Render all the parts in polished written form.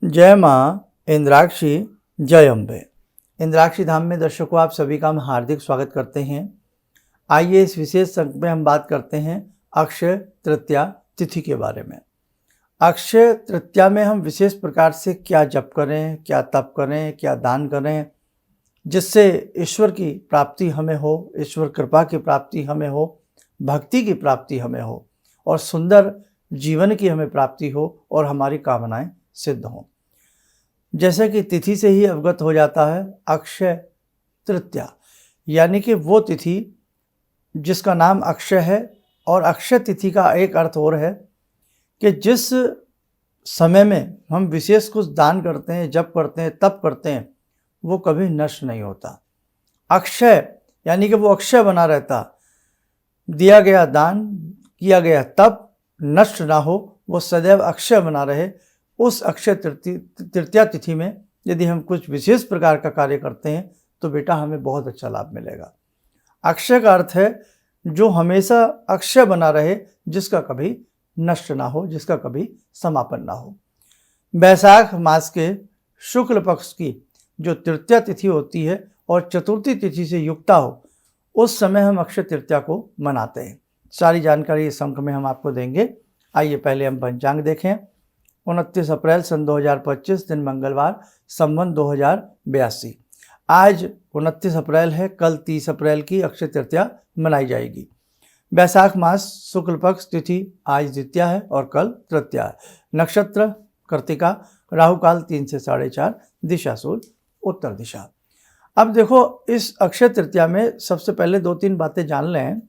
जय माँ इंद्राक्षी, जय अम्बे। इंद्राक्षी धाम में दर्शकों आप सभी का हम हार्दिक स्वागत करते हैं। आइए इस विशेष अंक में हम बात करते हैं अक्षय तृतीया तिथि के बारे में। अक्षय तृतीया में हम विशेष प्रकार से क्या जप करें, क्या तप करें, क्या दान करें, जिससे ईश्वर की प्राप्ति हमें हो, ईश्वर कृपा की प्राप्ति हमें हो, भक्ति की प्राप्ति हमें हो और सुंदर जीवन की हमें प्राप्ति हो और हमारी कामनाएं सिद्ध हों। जैसे कि तिथि से ही अवगत हो जाता है, अक्षय तृतीया यानी कि वो तिथि जिसका नाम अक्षय है। और अक्षय तिथि का एक अर्थ और है कि जिस समय में हम विशेष कुछ दान करते हैं, जप करते हैं, तप करते हैं, वो कभी नष्ट नहीं होता। अक्षय यानी कि वो अक्षय बना रहता। दिया गया दान, किया गया तप नष्ट ना हो, वो सदैव अक्षय बना रहे। उस अक्षय तृतीया तिथि में यदि हम कुछ विशेष प्रकार का कार्य करते हैं तो बेटा हमें बहुत अच्छा लाभ मिलेगा। अक्षय का अर्थ है जो हमेशा अक्षय बना रहे, जिसका कभी नष्ट ना हो, जिसका कभी समापन ना हो। बैसाख मास के शुक्ल पक्ष की जो तृतीया तिथि होती है और चतुर्थी तिथि से युक्ता हो, उस समय हम अक्षय तृतीया को मनाते हैं। सारी जानकारी इस अंक में हम आपको देंगे। आइए पहले हम पंचांग देखें। 29 अप्रैल सन 2025 दिन मंगलवार, संवत 2082। आज 29 अप्रैल है, कल 30 अप्रैल की अक्षय तृतीया मनाई जाएगी। बैसाख मास शुक्ल पक्ष तिथि आज द्वितीया है और कल तृतीया है। नक्षत्र कृत्तिका, राहु काल 3 से 4:30, दिशा सूर्य उत्तर दिशा। अब देखो, इस अक्षय तृतीया में सबसे पहले 2-3 बातें जान लें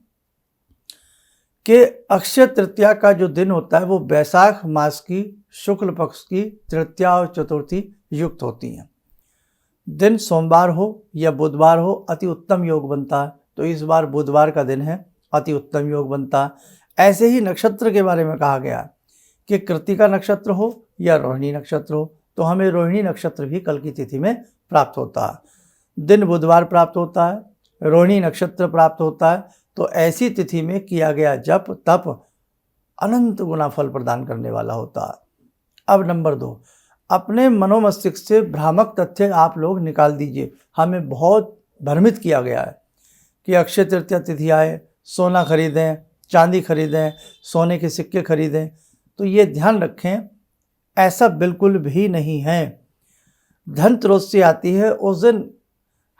कि अक्षय तृतीया का जो दिन होता है वो बैसाख मास की शुक्ल पक्ष की तृतीया और चतुर्थी युक्त होती हैं। दिन सोमवार हो या बुधवार हो, अति उत्तम योग बनता है। तो इस बार बुधवार का दिन है, अति उत्तम योग बनता है। ऐसे ही नक्षत्र के बारे में कहा गया है कि कृत्तिका नक्षत्र हो या रोहिणी नक्षत्र हो, तो हमें रोहिणी नक्षत्र भी कल की तिथि में प्राप्त होता है। दिन बुधवार प्राप्त होता है, रोहिणी नक्षत्र प्राप्त होता है। तो ऐसी तिथि में किया गया जप तप अनंत गुना फल प्रदान करने वाला होता है। अब नंबर 2, अपने मनोमस्तिष्क से भ्रामक तथ्य आप लोग निकाल दीजिए। हमें बहुत भ्रमित किया गया है कि अक्षय तृतीया तिथि आए, सोना खरीदें, चांदी खरीदें, सोने के सिक्के खरीदें। तो ये ध्यान रखें, ऐसा बिल्कुल भी नहीं है। धनत्रयोदशी आती है, उस दिन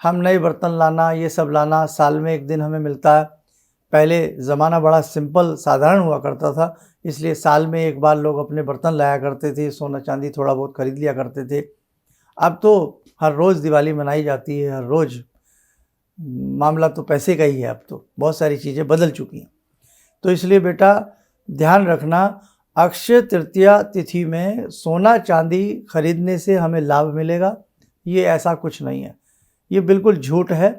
हम नए बर्तन लाना, ये सब लाना, साल में एक दिन हमें मिलता है। पहले ज़माना बड़ा सिंपल साधारण हुआ करता था, इसलिए साल में एक बार लोग अपने बर्तन लाया करते थे, सोना चांदी थोड़ा बहुत खरीद लिया करते थे। अब तो हर रोज़ दिवाली मनाई जाती है, हर रोज़ मामला तो पैसे का ही है। अब तो बहुत सारी चीज़ें बदल चुकी हैं। तो इसलिए बेटा ध्यान रखना, अक्षय तृतीया तिथि में सोना चांदी खरीदने से हमें लाभ मिलेगा, ये ऐसा कुछ नहीं है। ये बिल्कुल झूठ है,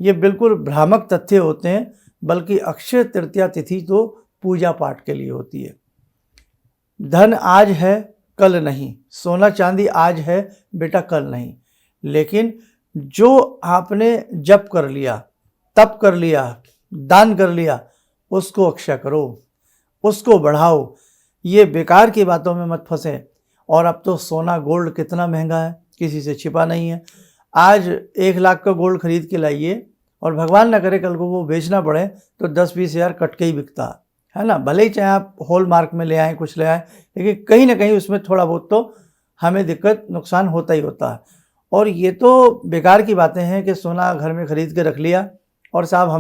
ये बिल्कुल भ्रामक तथ्य होते हैं। बल्कि अक्षय तृतीया तिथि तो पूजा पाठ के लिए होती है। धन आज है, कल नहीं। सोना चांदी आज है बेटा, कल नहीं। लेकिन जो आपने जप कर लिया, तप कर लिया, दान कर लिया, उसको अक्षय करो, उसको बढ़ाओ। ये बेकार की बातों में मत फंसे। और अब तो सोना गोल्ड कितना महंगा है, किसी से छिपा नहीं है। आज 1 लाख का गोल्ड खरीद के लाइए और भगवान न करे कल को वो बेचना पड़े तो 10-20 हज़ार कट के ही बिकता है ना। भले ही चाहे आप हॉल मार्क में ले आएँ, कुछ ले आएँ, लेकिन कहीं ना कहीं उसमें थोड़ा बहुत तो हमें दिक्कत नुकसान होता ही होता है। और ये तो बेकार की बातें हैं कि सोना घर में ख़रीद के रख लिया और साहब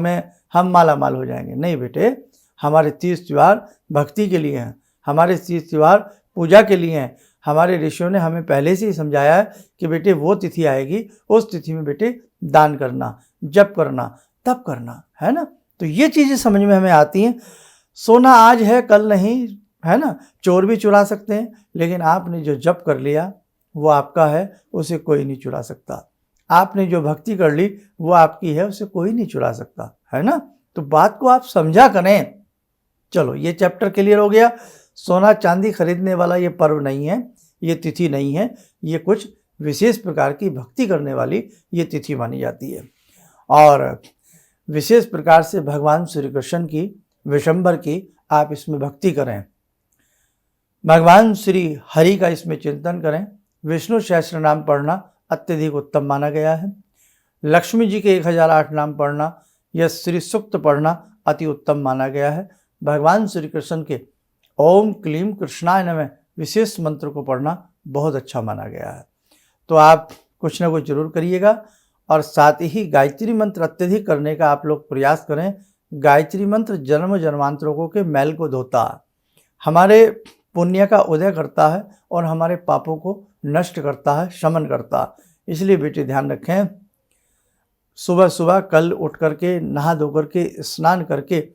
हम माला माल हो जाएंगे। नहीं बेटे, हमारे तीज त्यौहार भक्ति के लिए हैं, हमारे तीज त्यौहार पूजा के लिए हैं। हमारे ऋषियों ने हमें पहले से ही समझाया है कि बेटे वो तिथि आएगी, उस तिथि में बेटे दान करना, जप करना, तप करना, है ना। तो ये चीज़ें समझ में हमें आती हैं। सोना आज है, कल नहीं, है ना। चोर भी चुरा सकते हैं, लेकिन आपने जो जप कर लिया वो आपका है, उसे कोई नहीं चुरा सकता। आपने जो भक्ति कर ली वो आपकी है, उसे कोई नहीं चुरा सकता, है ना। तो बात को आप समझा करें। चलो, ये चैप्टर क्लियर हो गया। सोना चांदी खरीदने वाला ये पर्व नहीं है, ये तिथि नहीं है। ये कुछ विशेष प्रकार की भक्ति करने वाली ये तिथि मानी जाती है। और विशेष प्रकार से भगवान श्री कृष्ण की, विशंबर की आप इसमें भक्ति करें, भगवान श्री हरि का इसमें चिंतन करें, विष्णु सहस्त्र नाम पढ़ना अत्यधिक उत्तम माना गया है। लक्ष्मी जी के 1008 नाम पढ़ना या श्री सूक्त पढ़ना अति उत्तम माना गया है। भगवान श्री कृष्ण के ओम क्लीम कृष्णाय नमः विशेष मंत्र को पढ़ना बहुत अच्छा माना गया है। तो आप कुछ ना कुछ जरूर करिएगा और साथ ही गायत्री मंत्र अत्यधिक करने का आप लोग प्रयास करें। गायत्री मंत्र जन्म जन्मांतरों के मैल को धोता है, हमारे पुण्य का उदय करता है और हमारे पापों को नष्ट करता है, शमन करता है। इसलिए बेटे ध्यान रखें, सुबह सुबह कल उठ करके नहा धो करके स्नान करके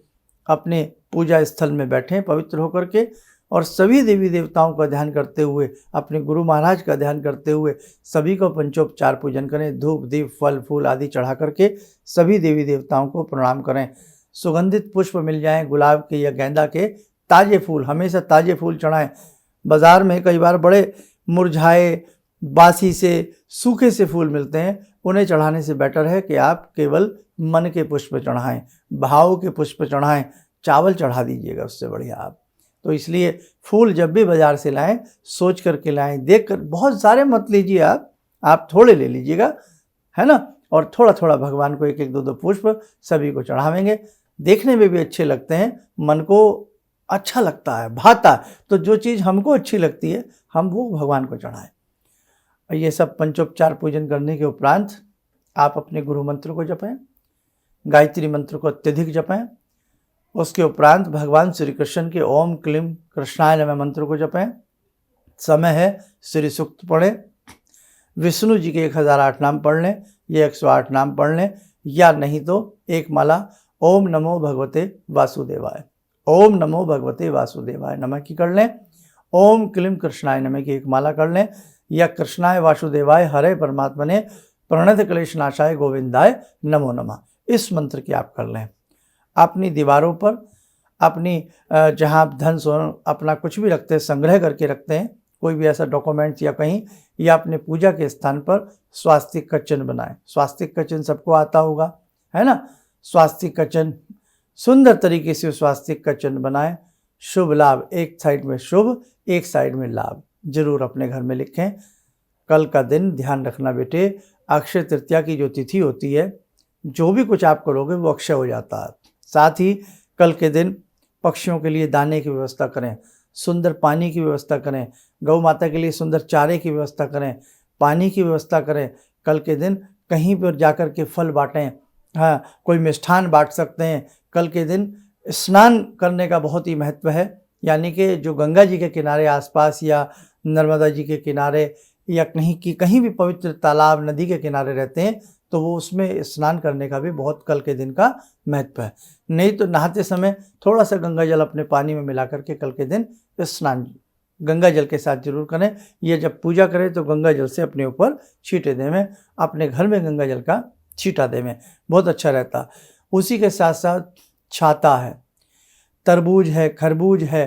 अपने पूजा स्थल में बैठें पवित्र होकर के, और सभी देवी देवताओं का ध्यान करते हुए, अपने गुरु महाराज का ध्यान करते हुए सभी को पंचोपचार पूजन करें। धूप दीप फल फूल आदि चढ़ा करके सभी देवी देवताओं को प्रणाम करें। सुगंधित पुष्प मिल जाएं, गुलाब के या गेंदा के ताज़े फूल, हमेशा ताज़े फूल चढ़ाएं। बाज़ार में कई बार बड़े मुरझाए बासी से सूखे से फूल मिलते हैं, उन्हें चढ़ाने से बेटर है कि आप केवल मन के पुष्प चढ़ाएं, भाव के पुष्प चढ़ाएं, चावल चढ़ा दीजिएगा, उससे बढ़िया आप। तो इसलिए फूल जब भी बाज़ार से लाएं सोच करके लाएं, देख कर, बहुत सारे मत लीजिए आप थोड़े ले लीजिएगा, है ना। और थोड़ा थोड़ा भगवान को एक एक दो दो पुष्प सभी को चढ़ावेंगे, देखने में भी अच्छे लगते हैं, मन को अच्छा लगता है, भाता है। तो जो चीज़ हमको अच्छी लगती है हम वो भगवान को चढ़ाएं। ये सब पंचोपचार पूजन करने के उपरांत आप अपने गुरु मंत्र को जपें, गायत्री मंत्र को अत्यधिक जपें। उसके उपरांत भगवान श्री कृष्ण के ओम क्लीम कृष्णाय नमः मंत्र को जपें। समय है श्री सूक्त पढ़ें, विष्णु जी के 1008 नाम पढ़ लें, ये 108 नाम पढ़ लें, या नहीं तो एक माला ओम नमो भगवते वासुदेवाय, ओम नमो भगवते वासुदेवाय नमः की कर लें। ओम क्लीम कृष्णाय नमः की एक माला कर लें, या कृष्णाय वासुदेवाय हरे परमात्मने प्रणत क्लेश नाशाय गोविंदाय नमो नमः, इस मंत्र की आप कर लें। अपनी दीवारों पर, अपनी जहाँ आप धन सोना अपना कुछ भी रखते हैं, संग्रह करके रखते हैं, कोई भी ऐसा डॉक्यूमेंट्स या कहीं, या अपने पूजा के स्थान पर स्वास्तिक का चिन्ह बनाएं। स्वास्तिक का चिन्ह सबको आता होगा, है ना। स्वास्तिक का चिन्ह सुंदर तरीके से स्वास्तिक का चिन्ह बनाएं। शुभ लाभ, एक साइड में शुभ एक साइड में लाभ, जरूर अपने घर में लिखें। कल का दिन ध्यान रखना बेटे, अक्षय तृतीया की जो तिथि होती है, जो भी कुछ आप करोगे वो अक्षय हो जाता है। साथ ही कल के दिन पक्षियों के लिए दाने की व्यवस्था करें, सुंदर पानी की व्यवस्था करें, गौ माता के लिए सुंदर चारे की व्यवस्था करें, पानी की व्यवस्था करें। कल के दिन कहीं पर जाकर के फल बांटें, हाँ कोई मिष्ठान बांट सकते हैं। कल के दिन स्नान करने का बहुत ही महत्व है, यानी कि जो गंगा जी के किनारे आसपास या नर्मदा जी के किनारे या कहीं भी पवित्र तालाब नदी के किनारे रहते हैं, तो वो उसमें स्नान करने का भी बहुत कल के दिन का महत्व है। नहीं तो नहाते समय थोड़ा सा गंगा जल अपने पानी में मिला करके कल के दिन स्नान गंगा जल के साथ जरूर करें। ये जब पूजा करें तो गंगा जल से अपने ऊपर छींटे देवें, अपने घर में गंगा जल का छींटा देवें, बहुत अच्छा रहता। उसी के साथ साथ छाता है, तरबूज है, खरबूज है,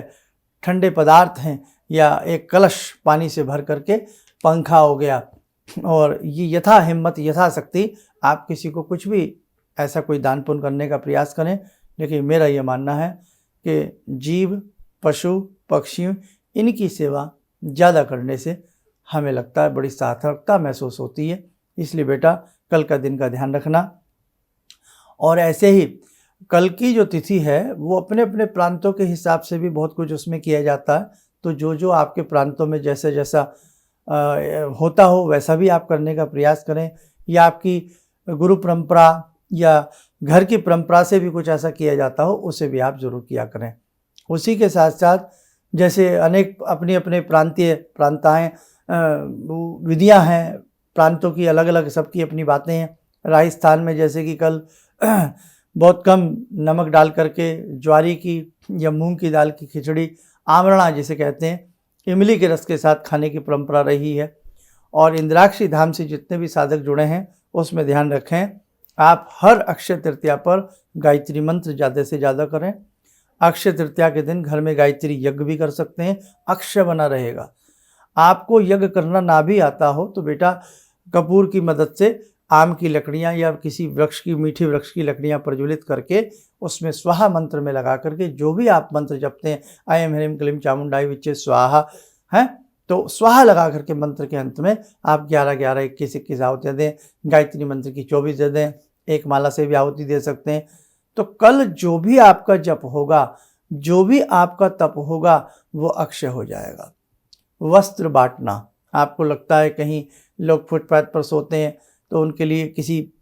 ठंडे पदार्थ हैं, या एक कलश पानी से भर करके, पंखा हो गया, और ये यथा हिम्मत यथाशक्ति आप किसी को कुछ भी ऐसा कोई दान पुण्य करने का प्रयास करें। लेकिन मेरा ये मानना है कि जीव पशु पक्षी इनकी सेवा ज़्यादा करने से हमें लगता है बड़ी सार्थकता महसूस होती है। इसलिए बेटा कल का दिन का ध्यान रखना। और ऐसे ही कल की जो तिथि है वो अपने अपने प्रांतों के हिसाब से भी बहुत कुछ उसमें किया जाता है। तो जो आपके प्रांतों में जैसे जैसा होता हो वैसा भी आप करने का प्रयास करें, या आपकी गुरु परंपरा या घर की परंपरा से भी कुछ ऐसा किया जाता हो उसे भी आप जरूर किया करें। उसी के साथ साथ जैसे अनेक अपनी अपने प्रांताएं विधियां हैं, प्रांतों की अलग अलग सबकी अपनी बातें हैं। राजस्थान में जैसे कि कल बहुत कम नमक डाल करके ज्वारी की या मूंग की दाल की खिचड़ी, आमरणा जिसे कहते हैं, इमली के रस के साथ खाने की परंपरा रही है। और इंद्राक्षी धाम से जितने भी साधक जुड़े हैं उसमें ध्यान रखें, आप हर अक्षय तृतीया पर गायत्री मंत्र ज़्यादा से ज़्यादा करें। अक्षय तृतीया के दिन घर में गायत्री यज्ञ भी कर सकते हैं, अक्षय बना रहेगा। आपको यज्ञ करना ना भी आता हो तो बेटा कपूर की मदद से आम की लकड़ियाँ या किसी वृक्ष की, मीठी वृक्ष की लकड़ियाँ प्रज्वलित करके उसमें स्वाहा मंत्र में लगा करके जो भी आप मंत्र जपते हैं, ऐं ह्रीं क्लीं चामुंडाय विच्चे स्वाहा, हैं, तो स्वाहा लगा करके मंत्र के अंत में आप 11, 11, 21, 21 आहुतियाँ दें। गायत्री मंत्र की 24 दे दें। एक माला से भी आहुति दे सकते हैं। तो कल जो भी आपका जप होगा, जो भी आपका तप होगा, वो अक्षय हो जाएगा। वस्त्र बांटना, आपको लगता है कहीं लोग फुटपाथ पर सोते हैं तो उनके लिए किसी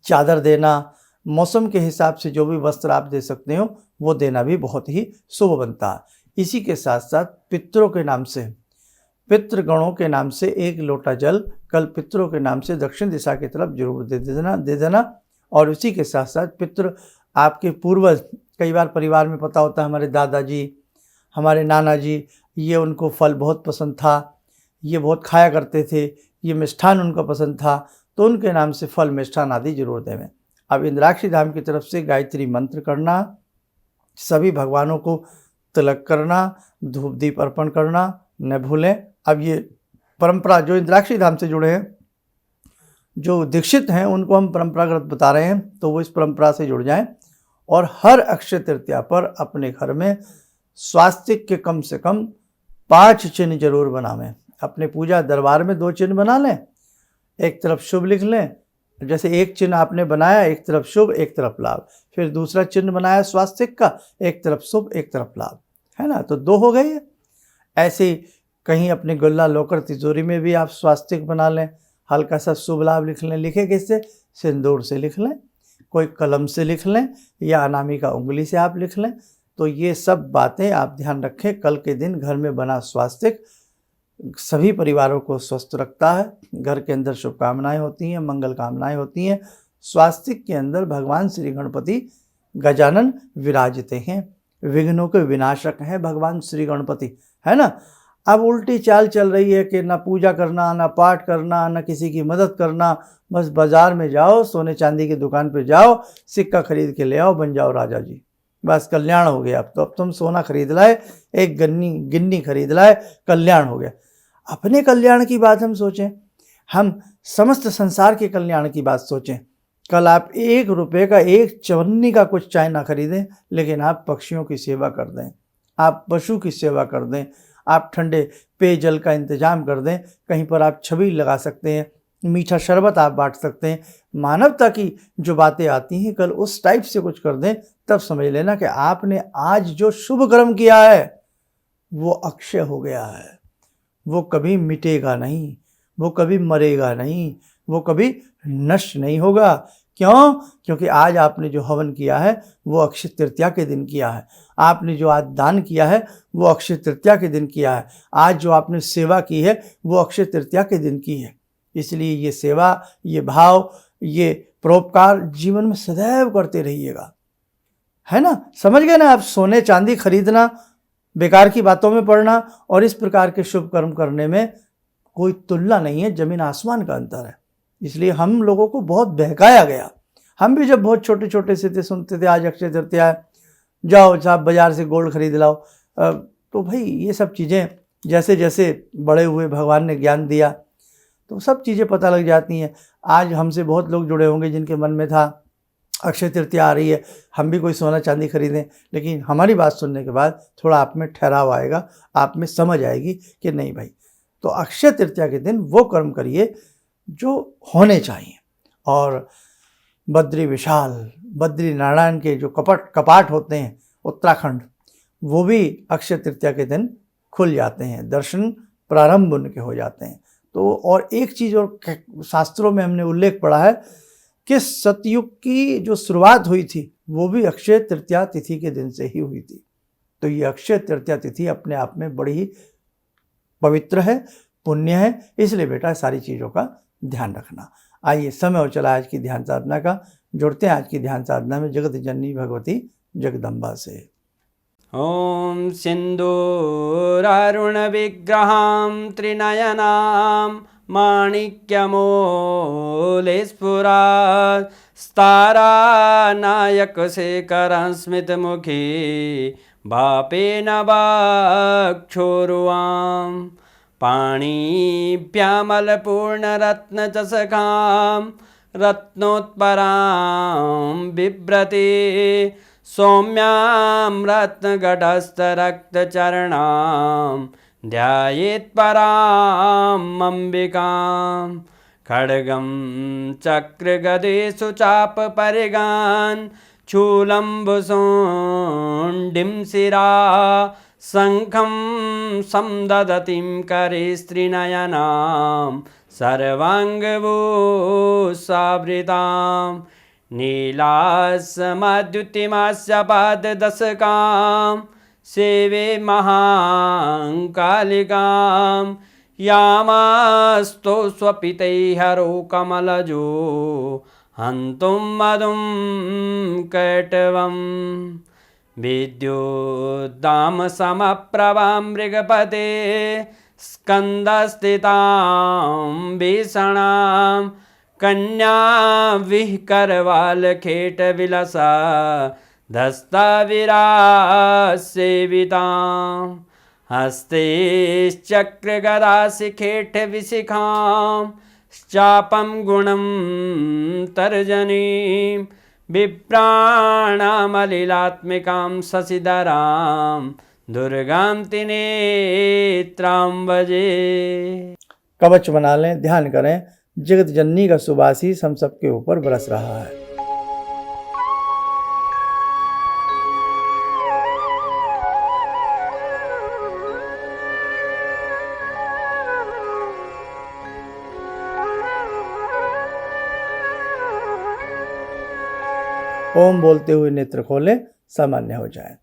चादर देना, मौसम के हिसाब से जो भी वस्त्र आप दे सकते हो वो देना भी बहुत ही शुभ बनता है। इसी के साथ साथ पितरों के नाम से, पितृगणों के नाम से 1 लोटा जल कल पितरों के नाम से दक्षिण दिशा की तरफ जरूर दे देना। और उसी के साथ साथ पितृ आपके पूर्वज, कई बार परिवार में पता होता है हमारे दादाजी, हमारे नाना जी, ये उनको फल बहुत पसंद था, ये बहुत खाया करते थे, ये मिष्ठान उनका पसंद था, तो उनके नाम से फल मिष्ठान आदि जरूर देवें। अब इंद्राक्षी धाम की तरफ से गायत्री मंत्र करना, सभी भगवानों को तिलक करना, धूप दीप अर्पण करना न भूलें। अब ये परंपरा जो इंद्राक्षी धाम से जुड़े हैं, जो दीक्षित हैं, उनको हम परंपरागत बता रहे हैं, तो वो इस परंपरा से जुड़ जाएं। और हर अक्षय तृतीया पर अपने घर में स्वास्तिक के कम से कम 5 चिन्ह जरूर बनावें। अपने पूजा दरबार में 2 चिन्ह बना लें, एक तरफ शुभ लिख लें, जैसे एक चिन्ह आपने बनाया, एक तरफ शुभ एक तरफ लाभ, फिर दूसरा चिन्ह बनाया स्वास्तिक का, एक तरफ शुभ एक तरफ लाभ, है ना, तो 2 हो गए। ऐसे कहीं अपने गुल्ला लोकर तिजोरी में भी आप स्वास्तिक बना लें, हल्का सा शुभ लाभ लिख लें। लिखे किससे? सिंदूर से लिख लें, कोई कलम से लिख लें, या अनामिका उंगली से आप लिख लें। तो ये सब बातें आप ध्यान रखें। कल के दिन घर में बना स्वास्तिक सभी परिवारों को स्वस्थ रखता है, घर के अंदर शुभकामनाएं होती हैं, मंगल कामनाएं होती हैं। स्वास्तिक के अंदर भगवान श्री गणपति गजानन विराजते हैं, विघ्नों के विनाशक हैं भगवान श्री गणपति, है ना। अब उल्टी चाल चल रही है कि ना पूजा करना, ना पाठ करना, ना किसी की मदद करना, बस बाजार में जाओ, सोने चांदी की दुकान पे जाओ, सिक्का खरीद के ले आओ, बन जाओ राजा जी, बस कल्याण हो गया। अब तुम सोना खरीद लाए, एक गिन्नी खरीद लाए, कल्याण हो गया। अपने कल्याण की बात हम सोचें, हम समस्त संसार के कल्याण की बात सोचें। कल आप 1 रुपये का 1 चवन्नी का कुछ चाय ना खरीदें, लेकिन आप पक्षियों की सेवा कर दें, आप पशु की सेवा कर दें, आप ठंडे पेयजल का इंतजाम कर दें, कहीं पर आप छबील लगा सकते हैं, मीठा शरबत आप बांट सकते हैं। मानवता की जो बातें आती हैं, कल उस टाइप से कुछ कर दें, तब समझ लेना कि आपने आज जो शुभ कर्म किया है वो अक्षय हो गया है, वो कभी मिटेगा नहीं, वो कभी मरेगा नहीं, वो कभी नष्ट नहीं होगा। क्यों? क्योंकि आज आपने जो हवन किया है वो अक्षय तृतीया के दिन किया है, आपने जो आज दान किया है वो अक्षय तृतीया के दिन किया है, आज जो आपने सेवा की है वो अक्षय तृतीया के दिन की है। इसलिए ये सेवा, ये भाव, ये परोपकार जीवन में सदैव करते रहिएगा, है ना। समझ गए ना आप? सोने चांदी खरीदना, बेकार की बातों में पड़ना और इस प्रकार के शुभ कर्म करने में कोई तुलना नहीं है, जमीन आसमान का अंतर है। इसलिए हम लोगों को बहुत बहकाया गया। हम भी जब बहुत छोटे छोटे से थे सुनते थे आज अक्षय तृतीया है, जाओ साहब बाजार से गोल्ड खरीद लाओ। तो भाई ये सब चीज़ें जैसे जैसे बड़े हुए, भगवान ने ज्ञान दिया, तो सब चीज़ें पता लग जाती हैं। आज हमसे बहुत लोग जुड़े होंगे जिनके मन में था अक्षय तृतीया आ रही है, हम भी कोई सोना चांदी खरीदें, लेकिन हमारी बात सुनने के बाद थोड़ा आप में ठहराव आएगा, आप में समझ आएगी कि नहीं भाई, तो अक्षय तृतीया के दिन वो कर्म करिए जो होने चाहिए। और बद्री विशाल, बद्री नारायण के जो कपाट होते हैं उत्तराखंड, वो भी अक्षय तृतीया के दिन खुल जाते हैं, दर्शन प्रारंभ उनके हो जाते हैं। तो और एक चीज़ और शास्त्रों में हमने उल्लेख पढ़ा है कि सतयुग की जो शुरुआत हुई थी वो भी अक्षय तृतीया तिथि के दिन से ही हुई थी। तो ये अक्षय तृतीया तिथि अपने आप में बड़ी ही पवित्र है, पुण्य है, इसलिए बेटा सारी चीज़ों का ध्यान रखना। आइए समय हो चला आज की ध्यान साधना का, जुड़ते हैं आज की ध्यान साधना में जगत जननी भगवती जगदम्बा से। ॐ सिन्दूरारुण विग्रहां त्रिनयनां माणिक्यमूले स्फुरात् स्तारानायकशेखरं स्मितमुखी भापेन वाक्षोरुवां पाणिभ्यामलपूर्णरत्नचषकां रत्नोत्परां बिभ्रति सौम्यां रत्नगटस्थरक्तचरणां ध्यायेत् पराम् अम्बिकां खड्गं चक्रगदेषु चापपरिगान् चूलम्बुसुण्डिं शिरा शङ्खं समदधतीं करे स्त्रीनयनां सर्वाङ्गभूषावृतां नीलासमद्युतिमास्य पाददशकां सेवे महाकालिकां यामास्तो स्वपितैहरो कमलजो हन्तुं मधुं कैटवम् विद्युद्दाम समप्रभां मृगपते स्कन्दस्थितां भीषणां कन्या विहकरवालखेटविलसा धस्ताविरासेवितां हस्तेश्चक्रगदाशिखेटविशिखां चापं गुणं तर्जनीं विप्राणामलिलात्मिकां शशिधरां दुर्गां त्रिनेत्रां भजे। कवच बना लें, ध्यान करें, जगत जननी का शुभ आशीष हम सबके ऊपर बरस रहा है। ओम बोलते हुए नेत्र खोलें, सामान्य हो जाए।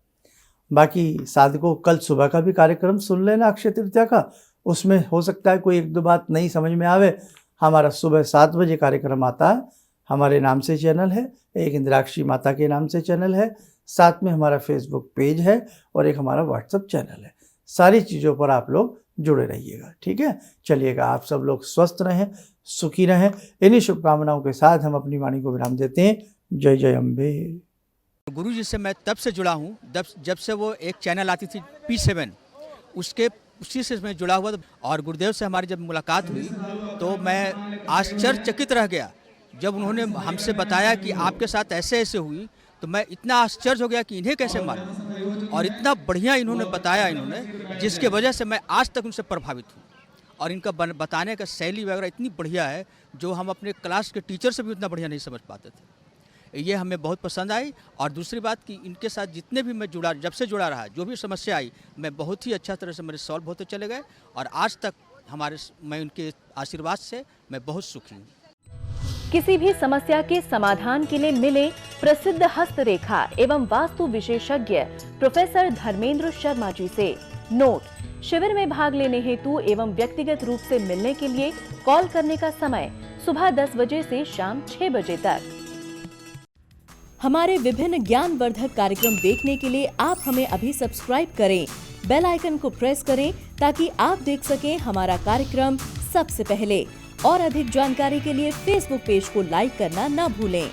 बाकी साधकों, कल सुबह का भी कार्यक्रम सुन लेना अक्षय तृतीया का, उसमें हो सकता है कोई एक दो बात नहीं समझ में आवे। हमारा सुबह 7 बजे कार्यक्रम आता है, हमारे नाम से चैनल है, एक इंद्राक्षी माता के नाम से चैनल है, साथ में हमारा फेसबुक पेज है और एक हमारा व्हाट्सएप चैनल है। सारी चीज़ों पर आप लोग जुड़े रहिएगा, ठीक है। चलिएगा, आप सब लोग स्वस्थ रहें, सुखी रहें। इन्हीं शुभकामनाओं के साथ हम अपनी वाणी को विराम देते हैं। जय जय अम्बे। गुरु जी से मैं तब से जुड़ा हूँ जब से वो एक चैनल आती थी P7, उसी से मैं जुड़ा हुआ। और गुरुदेव से हमारी जब मुलाकात हुई तो मैं आश्चर्यचकित रह गया जब उन्होंने हमसे बताया कि आपके साथ ऐसे ऐसे हुई। तो मैं इतना आश्चर्य हो गया कि इन्हें कैसे मालूम, और इतना बढ़िया इन्होंने बताया जिसके वजह से मैं आज तक उनसे प्रभावित हूँ। और इनका बताने का शैली वगैरह इतनी बढ़िया है जो हम अपने क्लास के टीचर से भी उतना बढ़िया नहीं समझ पाते थे। ये हमें बहुत पसंद आई। और दूसरी बात कि इनके साथ जितने भी मैं जब से जुड़ा रहा, जो भी समस्या आई, मैं बहुत ही अच्छा तरह से मेरे सॉल्व होते चले गए। और आज तक मैं उनके आशीर्वाद से मैं बहुत सुखी हूँ। किसी भी समस्या के समाधान के लिए मिले प्रसिद्ध हस्तरेखा एवं वास्तु विशेषज्ञ प्रोफेसर धर्मेंद्र शर्मा जी से। नोट: शिविर में भाग लेने हेतु एवं व्यक्तिगत रूप से मिलने के लिए कॉल करने का समय सुबह 10 बजे से शाम 6 बजे तक। हमारे विभिन्न ज्ञानवर्धक कार्यक्रम देखने के लिए आप हमें अभी सब्सक्राइब करें, बेल आइकन को प्रेस करें ताकि आप देख सकें हमारा कार्यक्रम सबसे पहले। और अधिक जानकारी के लिए फेसबुक पेज को लाइक करना न भूलें।